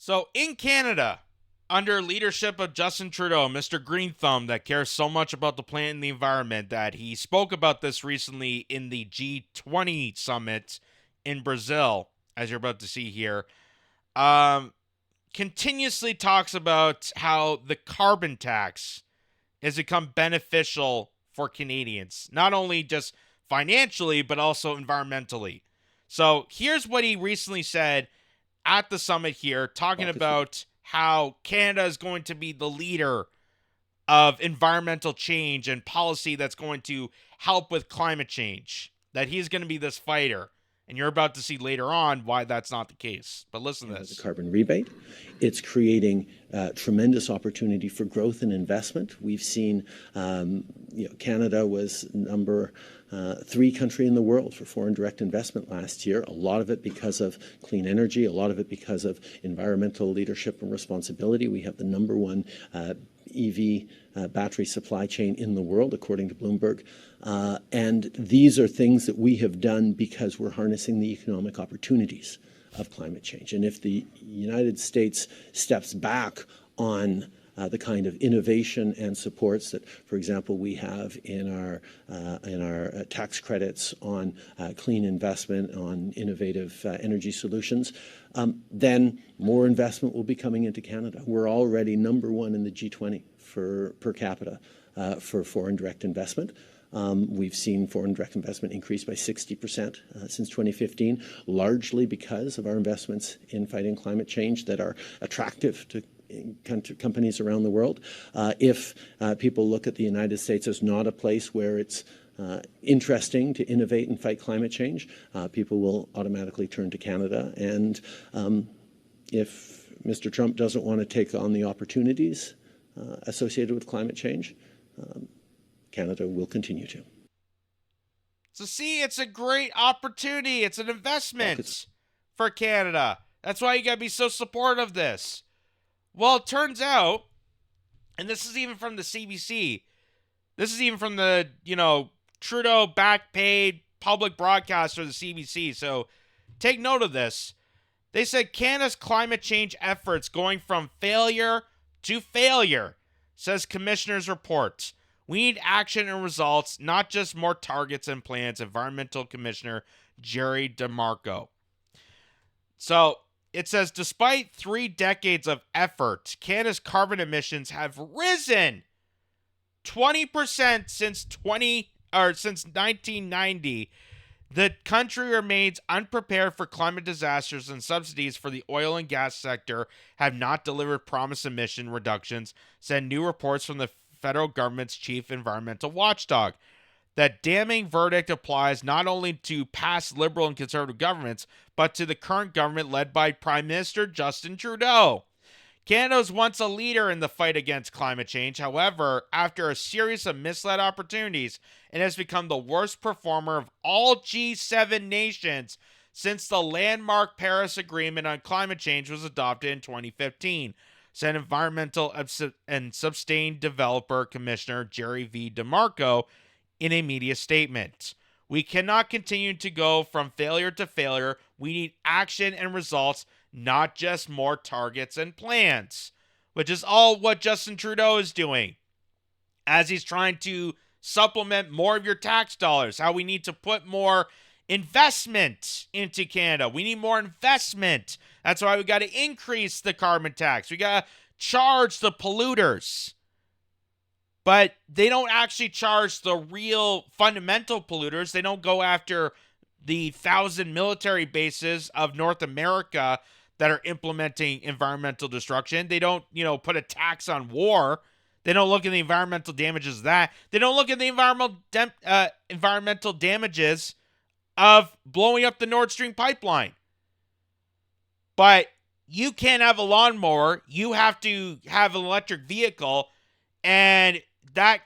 So in Canada, under leadership of Justin Trudeau, Mr. Green Thumb, that cares so much about the planet and the environment, that he spoke about this recently in the G20 summit in Brazil, as you're about to see here, um, continuously talks about how the carbon tax has become beneficial for Canadians, not only just financially, but also environmentally. So here's what he recently said at the summit here, talking about how Canada is going to be the leader of environmental change and policy that's going to help with climate change, that he's going to be this fighter. And you're about to see later on why that's not the case. But listen to this. The carbon rebate. It's creating tremendous opportunity for growth and investment. We've seen, Canada was number 3 country in the world for foreign direct investment last year. A lot of it because of clean energy, a lot of it because of environmental leadership and responsibility. We have the number 1 EV battery supply chain in the world, according to Bloomberg. And these are things that we have done because we're harnessing the economic opportunities of climate change. And if the United States steps back on the kind of innovation and supports that, for example, we have in our tax credits on clean investment, on innovative energy solutions, then more investment will be coming into Canada. We're already number 1 in the G20 for per capita for foreign direct investment. We've seen foreign direct investment increase by 60% since 2015, largely because of our investments in fighting climate change that are attractive to companies around the world. If people look at the United States as not a place where it's interesting to innovate and fight climate change, people will automatically turn to Canada. And if Mr. Trump doesn't want to take on the opportunities associated with climate change, Canada will continue to. So see, it's a great opportunity. It's an investment for Canada. That's why you got to be so supportive of this. Well, it turns out, and this is even from the CBC, this is even from the, Trudeau back-paid public broadcaster, the CBC, so take note of this. They said Canada's climate change efforts going from failure to failure, says Commissioner's report. We need action and results, not just more targets and plans, Environmental Commissioner Jerry DeMarco. So it says, despite 3 decades of effort, Canada's carbon emissions have risen 20% since 1990. The country remains unprepared for climate disasters, and subsidies for the oil and gas sector have not delivered promised emission reductions, said new reports from the federal government's chief environmental watchdog. That damning verdict applies not only to past Liberal and Conservative governments, but to the current government led by Prime Minister Justin Trudeau. Canada was once a leader in the fight against climate change. However, after a series of misled opportunities, it has become the worst performer of all G7 nations since the landmark Paris Agreement on climate change was adopted in 2015, said Environmental and Sustained Developer Commissioner Jerry V. DeMarco in a media statement. We cannot continue to go from failure to failure. We need action and results, not just more targets and plans, which is all what Justin Trudeau is doing as he's trying to supplement more of your tax dollars, how we need to put more investment into Canada. We need more investment. That's why we got to increase the carbon tax. We got to charge the polluters. But they don't actually charge the real fundamental polluters. They don't go after the 1,000 military bases of North America that are implementing environmental destruction. They don't, put a tax on war. They don't look at the environmental damages of that. They don't look at the environmental damages of blowing up the Nord Stream pipeline. But you can't have a lawnmower. You have to have an electric vehicle, and that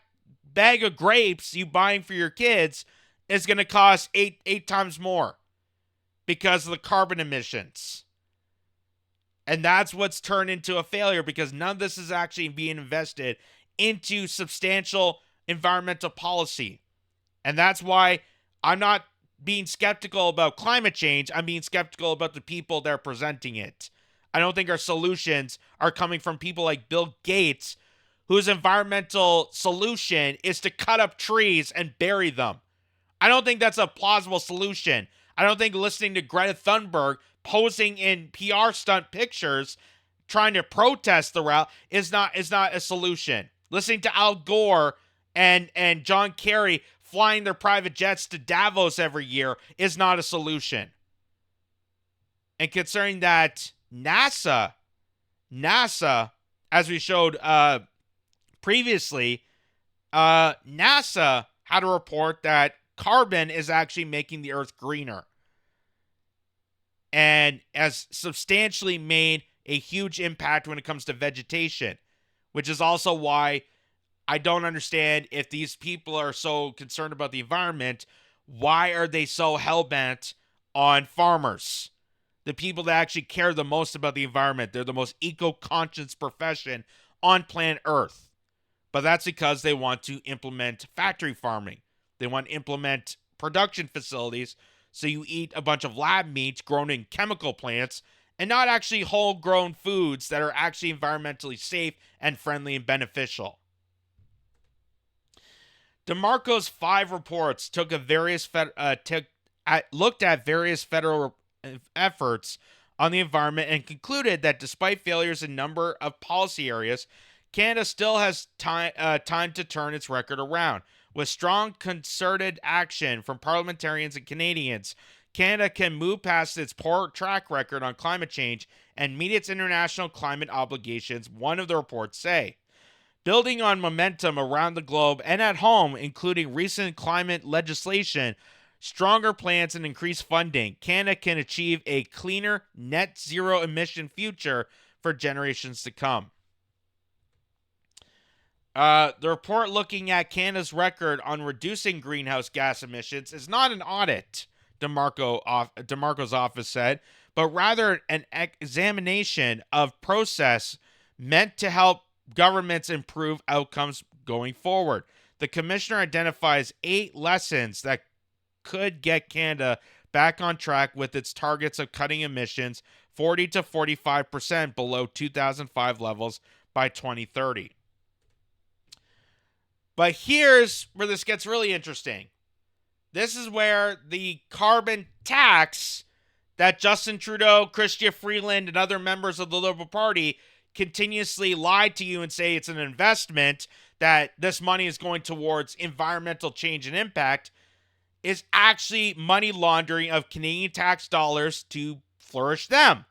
bag of grapes you buying for your kids is going to cost eight times more because of the carbon emissions. And that's what's turned into a failure, because none of this is actually being invested into substantial environmental policy. And that's why I'm not being skeptical about climate change. I'm being skeptical about the people that are presenting it. I don't think our solutions are coming from people like Bill Gates, whose environmental solution is to cut up trees and bury them. I don't think that's a plausible solution. I don't think listening to Greta Thunberg posing in PR stunt pictures trying to protest the route is not a solution. Listening to Al Gore and John Kerry flying their private jets to Davos every year is not a solution. And concerning that NASA, as we showed previously, NASA had a report that carbon is actually making the earth greener and has substantially made a huge impact when it comes to vegetation, which is also why I don't understand, if these people are so concerned about the environment, why are they so hell-bent on farmers? The people that actually care the most about the environment. They're the most eco-conscious profession on planet Earth. But that's because they want to implement factory farming. They want to implement production facilities so you eat a bunch of lab meats grown in chemical plants and not actually whole-grown foods that are actually environmentally safe and friendly and beneficial. DeMarco's 5 reports looked at various federal efforts on the environment and concluded that despite failures in a number of policy areas, Canada still has time to turn its record around. With strong concerted action from parliamentarians and Canadians, Canada can move past its poor track record on climate change and meet its international climate obligations, one of the reports say. Building on momentum around the globe and at home, including recent climate legislation, stronger plans, and increased funding, Canada can achieve a cleaner, net zero emission future for generations to come. The report looking at Canada's record on reducing greenhouse gas emissions is not an audit, DeMarco's office said, but rather an examination of process meant to help governments improve outcomes going forward. The commissioner identifies 8 lessons that could get Canada back on track with its targets of cutting emissions 40 to 45% below 2005 levels by 2030. But here's where this gets really interesting. This is where the carbon tax that Justin Trudeau, Chrystia Freeland, and other members of the Liberal Party continuously lie to you and say it's an investment, that this money is going towards environmental change and impact, is actually money laundering of Canadian tax dollars to flourish them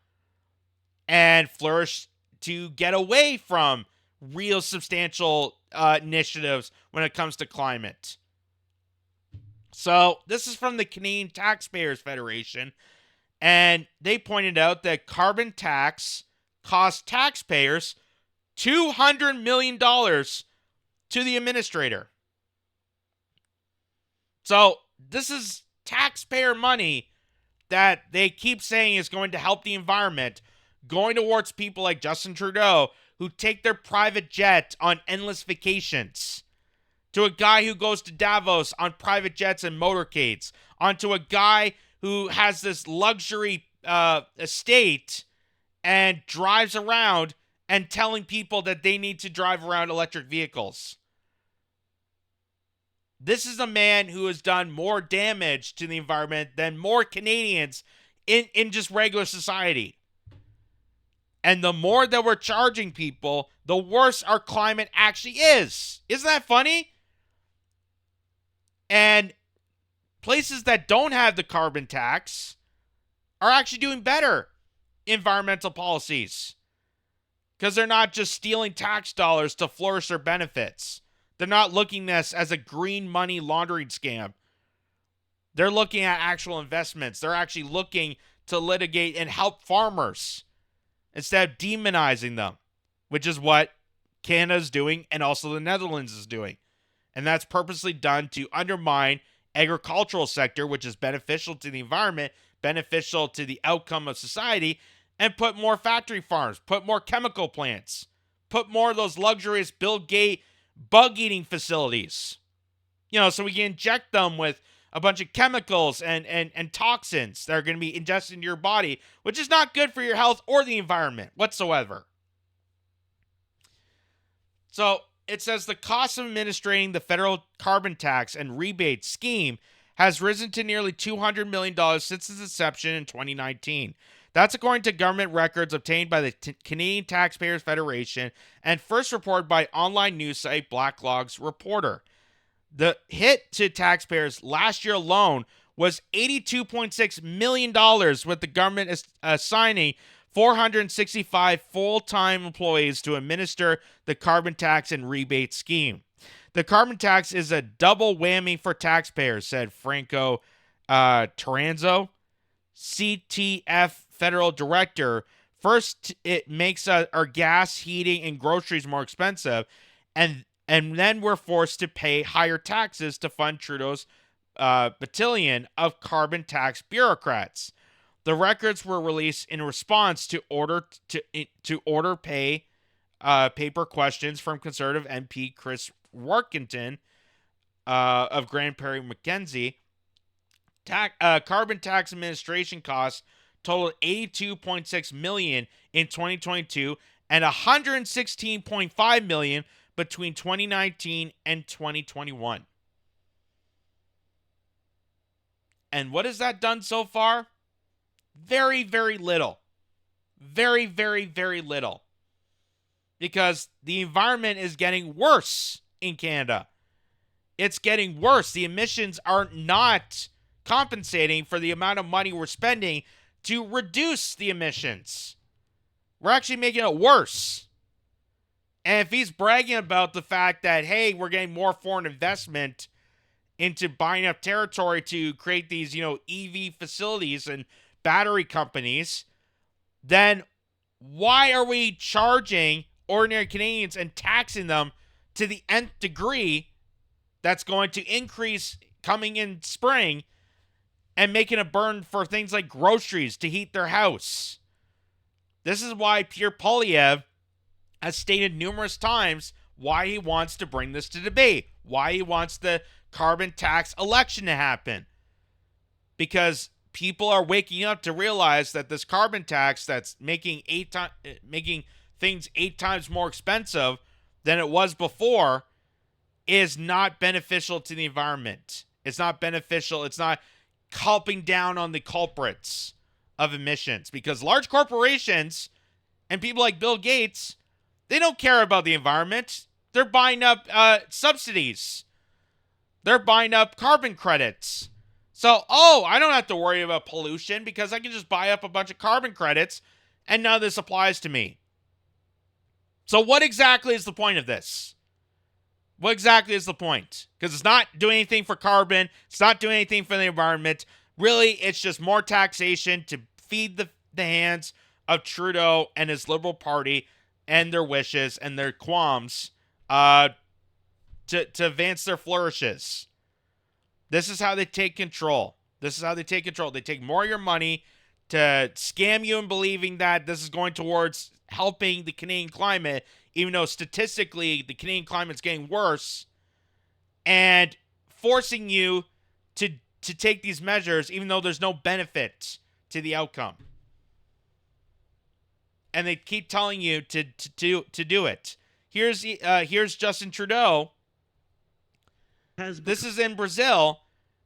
and flourish to get away from real substantial initiatives when it comes to climate. So this is from the Canadian Taxpayers Federation, and they pointed out that carbon tax cost taxpayers $200 million to the administrator. So this is taxpayer money that they keep saying is going to help the environment, going towards people like Justin Trudeau, who take their private jet on endless vacations, to a guy who goes to Davos on private jets and motorcades, onto a guy who has this luxury estate and drives around and telling people that they need to drive around electric vehicles. This is a man who has done more damage to the environment than more Canadians in just regular society. And the more that we're charging people, the worse our climate actually is. Isn't that funny? And places that don't have the carbon tax are actually doing better environmental policies, because they're not just stealing tax dollars to flourish their benefits. They're not looking at this as a green money laundering scam. They're looking at actual investments. They're actually looking to litigate and help farmers instead of demonizing them, which is what Canada's doing and also the Netherlands is doing. And that's purposely done to undermine agricultural sector, which is beneficial to the environment, beneficial to the outcome of society, and put more factory farms, put more chemical plants, put more of those luxurious Bill Gates bug-eating facilities. So we can inject them with a bunch of chemicals and toxins that are going to be ingested into your body, which is not good for your health or the environment whatsoever. So it says the cost of administering the federal carbon tax and rebate scheme has risen to nearly $200 million since its inception in 2019. That's according to government records obtained by the Canadian Taxpayers Federation and first reported by online news site Blacklogs Reporter. The hit to taxpayers last year alone was $82.6 million, with the government assigning 465 full-time employees to administer the carbon tax and rebate scheme. The carbon tax is a double whammy for taxpayers, said Franco Taranzo, CTF federal director. First, it makes our gas, heating, and groceries more expensive, and then we're forced to pay higher taxes to fund Trudeau's battalion of carbon tax bureaucrats. The records were released in response to order paper questions from Conservative MP Chris Warkentin of Grand Prairie Mackenzie. Carbon tax administration costs totaled $82.6 million in 2022 and $116.5 million between 2019 and 2021. And what has that done so far? Very, very little. Very, very, very little. Because the environment is getting worse in Canada. It's getting worse. The emissions are not compensating for the amount of money we're spending to reduce the emissions. We're actually making it worse. And if he's bragging about the fact that, hey, we're getting more foreign investment into buying up territory to create these, EV facilities and battery companies, then why are we charging ordinary Canadians and taxing them to the nth degree that's going to increase coming in spring and making a burn for things like groceries to heat their house? This is why Pierre Poilievre has stated numerous times why he wants to bring this to debate, why he wants the carbon tax election to happen. Because people are waking up to realize that this carbon tax that's making things 8 times more expensive than it was before is not beneficial to the environment. It's not beneficial. It's not helping down on the culprits of emissions, because large corporations and people like Bill Gates, they don't care about the environment. They're buying up subsidies. They're buying up carbon credits. So, I don't have to worry about pollution because I can just buy up a bunch of carbon credits and none of this applies to me. So what exactly is the point of this? What exactly is the point? Because it's not doing anything for carbon. It's not doing anything for the environment. Really, it's just more taxation to feed the hands of Trudeau and his Liberal Party and their wishes and their qualms to advance their flourishes. This is how they take control. They take more of your money to scam you in believing that this is going towards helping the Canadian climate, even though statistically the Canadian climate's getting worse, and forcing you to take these measures even though there's no benefit to the outcome. And they keep telling you to do it. Here's Justin Trudeau. This is in Brazil,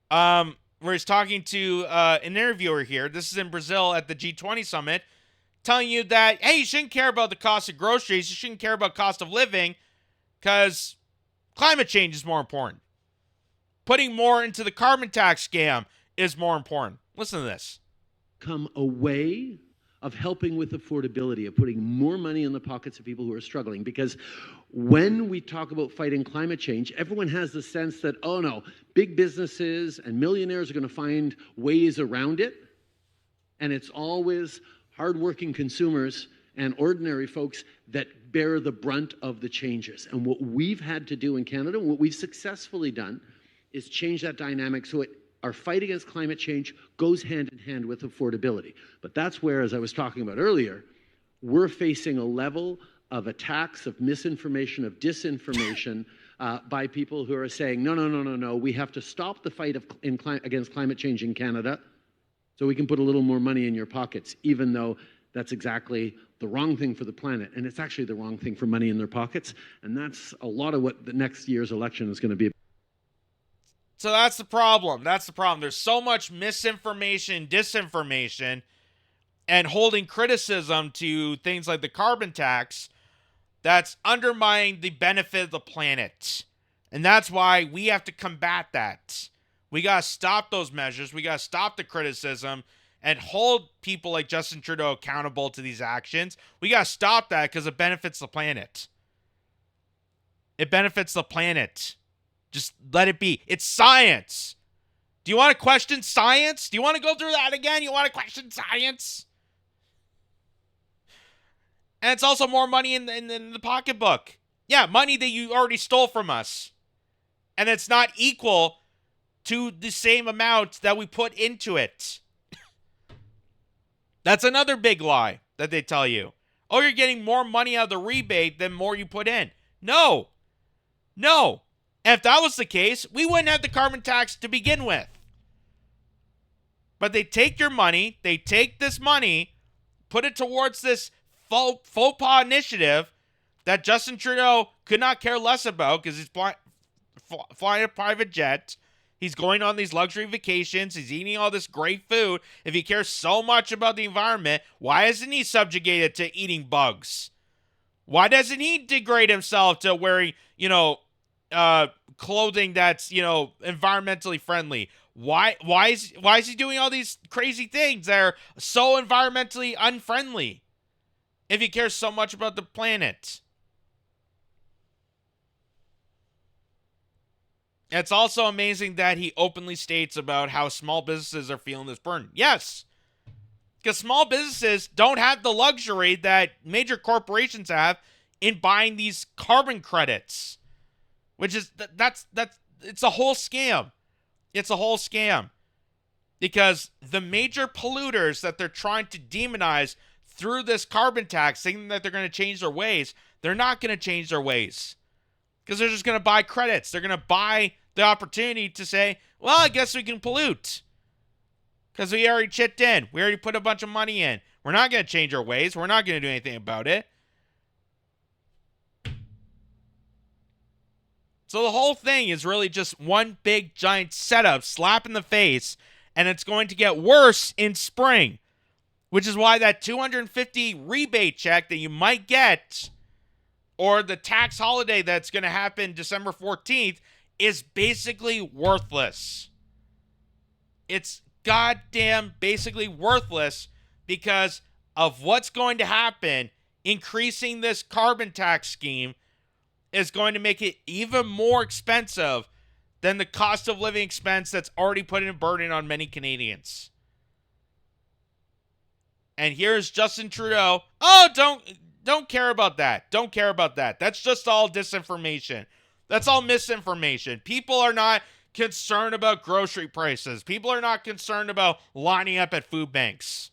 where he's talking to an interviewer here. This is in Brazil at the G20 summit, telling you that, hey, you shouldn't care about the cost of groceries. You shouldn't care about cost of living because climate change is more important. Putting more into the carbon tax scam is more important. Listen to this. Come away of helping with affordability, of putting more money in the pockets of people who are struggling. Because when we talk about fighting climate change, everyone has the sense that, oh no, big businesses and millionaires are going to find ways around it. And it's always hardworking consumers and ordinary folks that bear the brunt of the changes. And what we've had to do in Canada, and what we've successfully done, is change that dynamic so our fight against climate change goes hand in hand with affordability. But that's where, as I was talking about earlier, we're facing a level of attacks, of misinformation, of disinformation by people who are saying, no, we have to stop the fight against climate change in Canada so we can put a little more money in your pockets, even though that's exactly the wrong thing for the planet. And it's actually the wrong thing for money in their pockets. And that's a lot of what the next year's election is going to be. So that's the problem. That's the problem. There's so much misinformation, disinformation, and holding criticism to things like the carbon tax that's undermining the benefit of the planet. And that's why we have to combat that. We got to stop those measures. We got to stop the criticism and hold people like Justin Trudeau accountable to these actions. We got to stop that because it benefits the planet. It benefits the planet. Just let it be. It's science. Do you want to question science? Do you want to go through that again? You want to question science? And it's also more money in the pocketbook. Yeah, money that you already stole from us. And it's not equal to the same amount that we put into it. That's another big lie that they tell you. Oh, you're getting more money out of the rebate than more you put in. No. No. And if that was the case, we wouldn't have the carbon tax to begin with. But they take your money, they take this money, put it towards this faux pas initiative that Justin Trudeau could not care less about because he's flying a private jet. He's going on these luxury vacations. He's eating all this great food. If he cares so much about the environment, why isn't he subjugated to eating bugs? Why doesn't he degrade himself to wearing, clothing that's, environmentally friendly? Why is he doing all these crazy things that are so environmentally unfriendly if he cares so much about the planet? It's also amazing that he openly states about how small businesses are feeling this burden. Yes, because small businesses don't have the luxury that major corporations have in buying these carbon credits, which is it's a whole scam. It's a whole scam because the major polluters that they're trying to demonize through this carbon tax, thinking that they're going to change their ways, they're not going to change their ways because they're just going to buy credits. They're going to buy the opportunity to say, well, I guess we can pollute because we already chipped in. We already put a bunch of money in. We're not going to change our ways. We're not going to do anything about it. So the whole thing is really just one big giant setup, slap in the face, and it's going to get worse in spring, which is why that $250 rebate check that you might get or the tax holiday that's going to happen December 14th is basically worthless. It's goddamn basically worthless because of what's going to happen. Increasing this carbon tax scheme is going to make it even more expensive than the cost of living expense that's already putting a burden on many Canadians. And here's Justin Trudeau. Oh, don't care about that. Don't care about that. That's just all disinformation. That's all misinformation. People are not concerned about grocery prices. People are not concerned about lining up at food banks.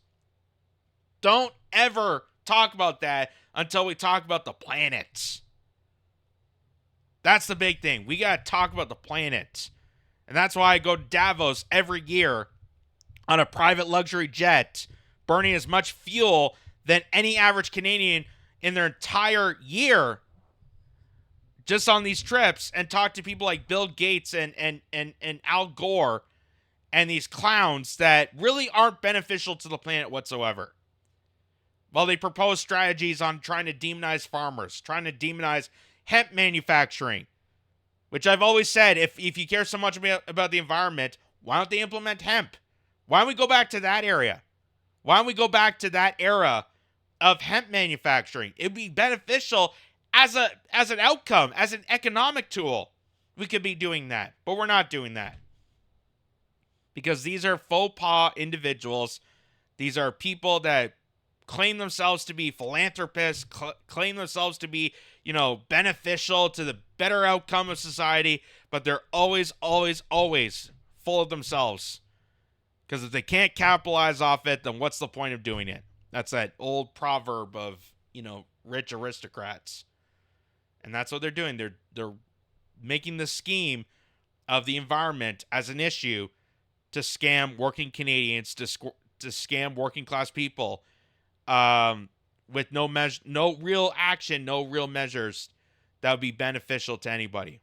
Don't ever talk about that until we talk about the planet. That's the big thing. We got to talk about the planet. And that's why I go to Davos every year on a private luxury jet, burning as much fuel than any average Canadian in their entire year just on these trips, and talk to people like Bill Gates and Al Gore and these clowns that really aren't beneficial to the planet whatsoever. While they propose strategies on trying to demonize farmers, trying to demonize hemp manufacturing, which I've always said, if you care so much about the environment, why don't they implement hemp? Why don't we go back to that area? Why don't we go back to that era of hemp manufacturing? It'd be beneficial as an outcome, as an economic tool. We could be doing that, but we're not doing that. Because these are faux pas individuals. These are people that claim themselves to be philanthropists, claim themselves to be, beneficial to the better outcome of society, but they're always, always, always full of themselves. Because if they can't capitalize off it, then what's the point of doing it? That's that old proverb of, rich aristocrats. And that's what they're doing. They're making the scheme of the environment as an issue to scam working Canadians, to scam working class people, with no real action, no real measures that would be beneficial to anybody.